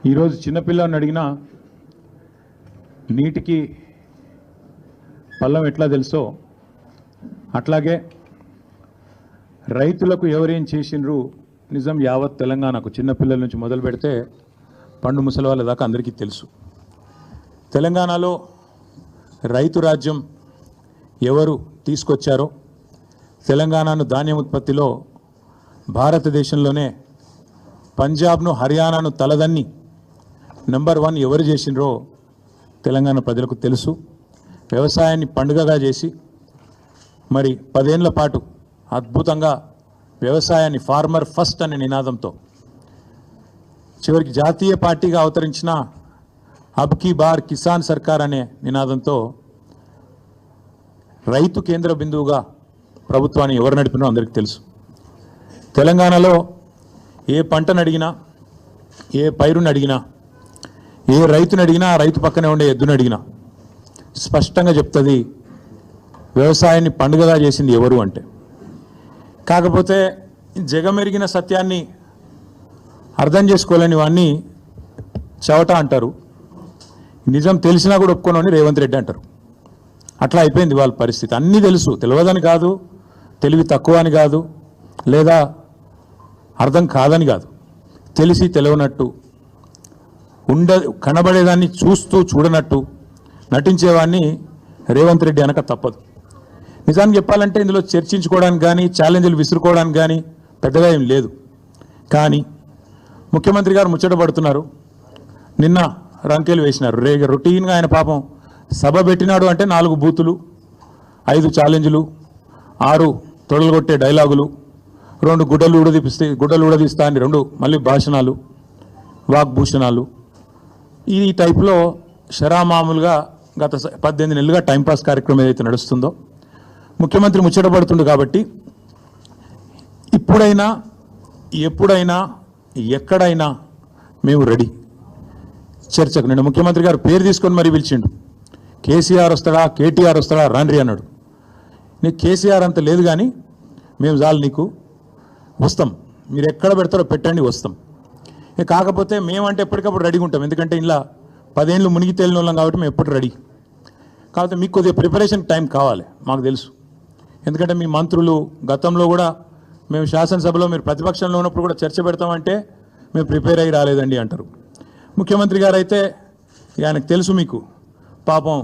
ఈరోజు చిన్నపిల్లని అడిగినా నీటికి పల్లం ఎట్లా తెలుసో అట్లాగే రైతులకు ఎవరేం చేసిండ్రు నిజం యావత్ తెలంగాణకు చిన్నపిల్లల నుంచి మొదలు పెడితే పండు ముసలి వాళ్ళ దాకా అందరికీ తెలుసు. తెలంగాణలో రైతు రాజ్యం ఎవరు తీసుకొచ్చారో, తెలంగాణను ధాన్యం ఉత్పత్తిలో భారతదేశంలోనే పంజాబ్ను హర్యానాను తలదన్ని నెంబర్ 1 ఎవరు చేసినరో తెలంగాణ ప్రజలకు తెలుసు. వ్యవసాయాన్ని పండుగగా చేసి మరి 10 ఏళ్ల పాటు అద్భుతంగా వ్యవసాయాన్ని ఫార్మర్ ఫస్ట్ అనే నినాదంతో చివరికి జాతీయ పార్టీగా అవతరించిన అబ్ కీ బార్ కిసాన్ సర్కార్ అనే నినాదంతో రైతు కేంద్ర బిందువుగా ప్రభుత్వాన్ని ఎవరు నడిపినో అందరికీ తెలుసు. తెలంగాణలో ఏ పంటను అడిగినా, ఏ పైరుని అడిగినా, ఏ రైతుని అడిగినా, ఆ రైతు పక్కనే ఉండే ఎద్దుని అడిగినా స్పష్టంగా చెప్తుంది వ్యవసాయాన్ని పండుగగా చేసింది ఎవరు అంటే. కాకపోతే జగమెరిగిన సత్యాన్ని అర్థం చేసుకోలేని వాడిని చవట అంటారు, నిజం తెలిసినా కూడా ఒప్పుకోనని రేవంత్ రెడ్డి అంటారు. అట్లా అయిపోయింది వాళ్ళ పరిస్థితి. అన్నీ తెలుసు, తెలియదని కాదు, తెలివి తక్కువ అని కాదు, లేదా అర్థం కాదని కాదు, తెలిసి తెలియనట్టు కనబడేదాన్ని చూస్తూ చూడనట్టు నటించేవాడిని రేవంత్ రెడ్డి అనక తప్పదు. నిజానికి చెప్పాలంటే ఇందులో చర్చించుకోవడానికి కానీ ఛాలెంజ్లు విసురుకోవడానికి కానీ పెద్దగా ఏం లేదు. కానీ ముఖ్యమంత్రి గారు ముచ్చట పడుతున్నారు. నిన్న రంకెలు వేసినారు. రొటీన్గా ఆయన పాపం సభ పెట్టినాడు అంటే 4 బూతులు, 5 ఛాలెంజ్లు, 6 తొడలుగొట్టే డైలాగులు, 2 గుడ్డలు ఊడదీస్తా అని 2 మళ్ళీ భాషణాలు, వాగ్భూషణాలు. ఈ టైప్లో షరామామూలుగా గత 18 నెలలుగా టైంపాస్ కార్యక్రమం ఏదైతే నడుస్తుందో ముఖ్యమంత్రి ముచ్చటపడుతుండు. కాబట్టి ఇప్పుడైనా ఎప్పుడైనా ఎక్కడైనా మేము రెడీ చర్చకు. నిన్న ముఖ్యమంత్రి గారు పేరు తీసుకొని మరీ పిలిచిండు. కేసీఆర్ వస్తాడా, కేటీఆర్ వస్తాడా, రాండ్రి అన్నాడు. నీకు కేసీఆర్ అంత లేదు కానీ మేము చాలు నీకు, వస్తాం, మీరు ఎక్కడ పెడతారో పెట్టండి, వస్తాం. కాకపోతే మేమంటే ఎప్పటికప్పుడు రెడీగా ఉంటాం. ఎందుకంటే ఇలా 10 ఏళ్ళు మునిగి తేలిన వాళ్ళం కాబట్టి మేము ఎప్పుడు రెడీ. కాకపోతే మీకు కొద్దిగా ప్రిపరేషన్ టైం కావాలి, మాకు తెలుసు. ఎందుకంటే మీ మంత్రులు గతంలో కూడా మేము శాసనసభలో మీరు ప్రతిపక్షంలో ఉన్నప్పుడు కూడా చర్చ పెడతామంటే మేము ప్రిపేర్ అయ్యి రాలేదండి అంటారు. ముఖ్యమంత్రి గారు అయితే ఆయనకు తెలుసు మీకు పాపం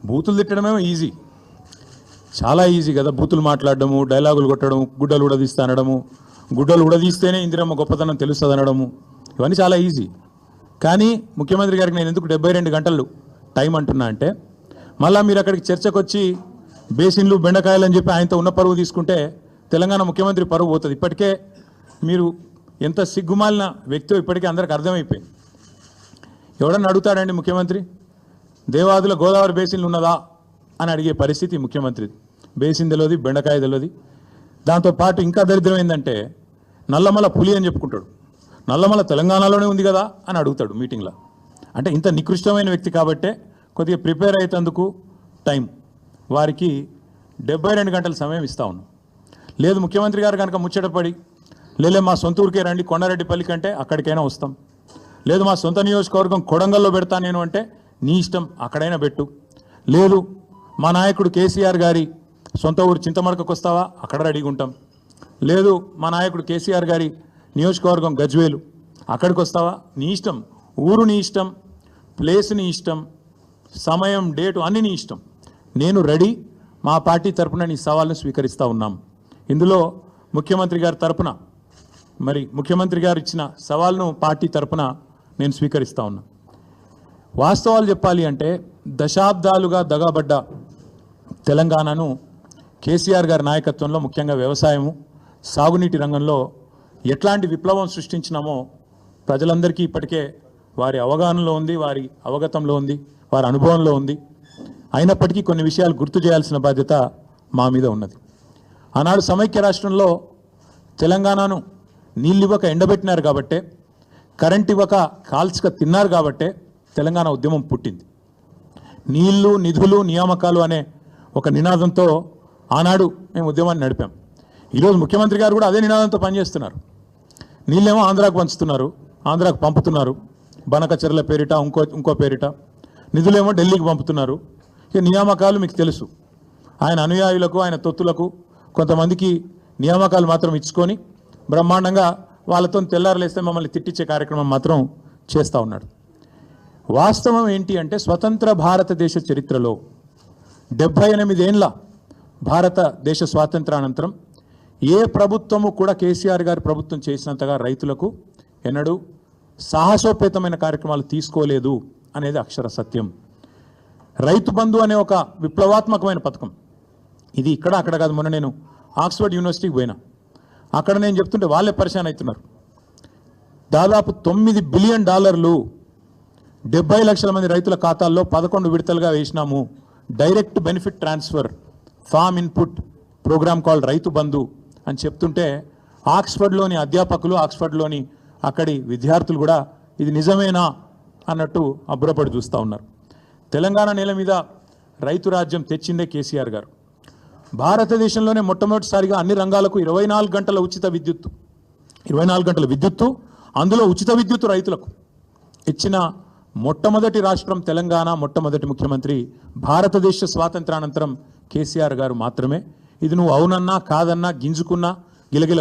బూతులు తిట్టడమేమో ఈజీ, చాలా ఈజీ కదా. బూతులు మాట్లాడడము, డైలాగులు కొట్టడం, గుడ్డలు ఉడదీస్తా అనడము, గుడ్డలు ఉడదీస్తేనే ఇందిరమ్మ గొప్పతనం తెలుస్తుంది అనడము, ఇవన్నీ చాలా ఈజీ. కానీ ముఖ్యమంత్రి గారికి నేను ఎందుకు 72 గంటలు టైం అంటున్నా అంటే, మళ్ళీ మీరు అక్కడికి చర్చకు వచ్చి బేసిన్లు బెండకాయలు అని చెప్పి ఆయనతో ఉన్న పరువు తీసుకుంటే తెలంగాణ ముఖ్యమంత్రి పరువు పోతుంది. ఇప్పటికే మీరు ఎంత సిగ్గుమాలిన వ్యక్తో ఇప్పటికే అందరికి అర్థమైపోయింది. ఎవడన్నా అడుగుతాడండి ముఖ్యమంత్రి దేవాదుల గోదావరి బేసిన్లు ఉన్నదా అని అడిగే పరిస్థితి ముఖ్యమంత్రి. బేసిన్ తెలియదు, బెండకాయ తెలియదు. దాంతోపాటు ఇంకా దరిద్రం ఏంటంటే నల్లమల పులి అని చెప్పుకుంటాడు. నల్లమల తెలంగాణలోనే ఉంది కదా అని అడుగుతాడు మీటింగ్లో. అంటే ఇంత నికృష్టమైన వ్యక్తి కాబట్టే కొద్దిగా ప్రిపేర్ అయ్యేందుకు టైం వారికి 72 గంటల సమయం ఇస్తా ఉన్నాం. లేదు ముఖ్యమంత్రి గారు కనుక ముచ్చటపడి లేలే మా సొంత ఊరికే రండి కొండారెడ్డిపల్లి కంటే అక్కడికైనా వస్తాం, లేదు మా సొంత నియోజకవర్గం కొడంగల్లో పెడతా నేను అంటే నీ ఇష్టం, అక్కడైనా పెట్టు. లేదు మా నాయకుడు కేసీఆర్ గారి సొంత ఊరు చింతమడకకు వస్తావా, అక్కడ రెడీగా ఉంటాం. లేదు మా నాయకుడు కేసీఆర్ గారి నియోజకవర్గం గజ్వేలు, అక్కడికి వస్తావా, నీ ఇష్టం. ఊరు నీ ఇష్టం, ప్లేస్ నీ ఇష్టం, సమయం డేటు అన్నీ నీ ఇష్టం. నేను రెడీ, మా పార్టీ తరపున నీ సవాల్ను స్వీకరిస్తూ ఉన్నాం. ఇందులో ముఖ్యమంత్రి గారి తరపున మరి ముఖ్యమంత్రి గారు ఇచ్చిన సవాల్ను పార్టీ తరపున నేను స్వీకరిస్తూ ఉన్నా. వాస్తవాలు చెప్పాలి అంటే దశాబ్దాలుగా దగాబడ్డ తెలంగాణను కేసీఆర్ గారి నాయకత్వంలో ముఖ్యంగా వ్యవసాయము, సాగునీటి రంగంలో ఎట్లాంటి విప్లవం సృష్టించినామో ప్రజలందరికీ ఇప్పటికే వారి అవగాహనలో ఉంది, వారి అవగతంలో ఉంది, వారి అనుభవంలో ఉంది. అయినప్పటికీ కొన్ని విషయాలు గుర్తు చేయాల్సిన బాధ్యత మా మీద ఉన్నది. ఆనాడు సమైక్య రాష్ట్రంలో తెలంగాణను నీళ్ళు ఇవ్వక ఎండబెట్టినారు కాబట్టే, కరెంట్ ఇవ్వక కాల్చక తిన్నారు కాబట్టే తెలంగాణ ఉద్యమం పుట్టింది. నీళ్లు, నిధులు, నియామకాలు అనే ఒక నినాదంతో ఆనాడు మేము ఉద్యమాన్ని నడిపాం. ఈరోజు ముఖ్యమంత్రి గారు కూడా అదే నినాదంతో పనిచేస్తున్నారు. నీళ్ళేమో ఆంధ్రాకు పంచుతున్నారు, ఆంధ్రాకు పంపుతున్నారు, బనకచెర్ల పేరిట ఇంకో పేరిట నిధులేమో ఢిల్లీకి పంపుతున్నారు. ఇక నియామకాలు మీకు తెలుసు, ఆయన అనుయాయులకు ఆయన తొత్తులకు కొంతమందికి నియామకాలు మాత్రం ఇచ్చుకొని బ్రహ్మాండంగా వాళ్ళతో తెల్లారలేస్తే మమ్మల్ని తిట్టించే కార్యక్రమం మాత్రం చేస్తూ ఉన్నాడు. వాస్తవం ఏంటి అంటే స్వతంత్ర భారతదేశ చరిత్రలో 78 ఏళ్ళ భారతదేశ స్వాతంత్రానంతరం ఏ ప్రభుత్వము కూడా కేసీఆర్ గారి ప్రభుత్వం చేసినంతగా రైతులకు ఎన్నడూ సాహసోపేతమైన కార్యక్రమాలు తీసుకోలేదు అనేది అక్షర సత్యం. రైతు బంధు అనే ఒక విప్లవాత్మకమైన పథకం, ఇది ఇక్కడ అక్కడ కాదు. మొన్న నేను ఆక్స్ఫర్డ్ యూనివర్సిటీకి పోయినా, అక్కడ నేను చెప్తుంటే వాళ్ళే పరిశాన్ అవుతున్నారు. దాదాపు $9 బిలియన్ 70 లక్షల మంది రైతుల ఖాతాల్లో 11 విడతలుగా వేసినాము. Direct benefit transfer farm input programme called Rythu Bandhu అని చెప్తుంటే ఆక్స్ఫర్డ్లోని అధ్యాపకులు, ఆక్స్ఫర్డ్లోని అక్కడి విద్యార్థులు కూడా ఇది నిజమేనా అన్నట్టు అబ్బురపడి చూస్తూ ఉన్నారు. తెలంగాణ నేల మీద రైతు రాజ్యం తెచ్చిందే కేసీఆర్ గారు. భారతదేశంలోనే మొట్టమొదటిసారిగా అన్ని రంగాలకు 24 గంటల ఉచిత విద్యుత్తు, 24 గంటల విద్యుత్తు, అందులో ఉచిత విద్యుత్తు రైతులకు ఇచ్చిన మొట్టమొదటి రాష్ట్రం తెలంగాణ, మొట్టమొదటి ముఖ్యమంత్రి భారతదేశ స్వాతంత్రానంతరం కేసీఆర్ గారు మాత్రమే. ఇది నువ్వు అవునన్నా కాదన్నా గింజుకున్నా గిలగిల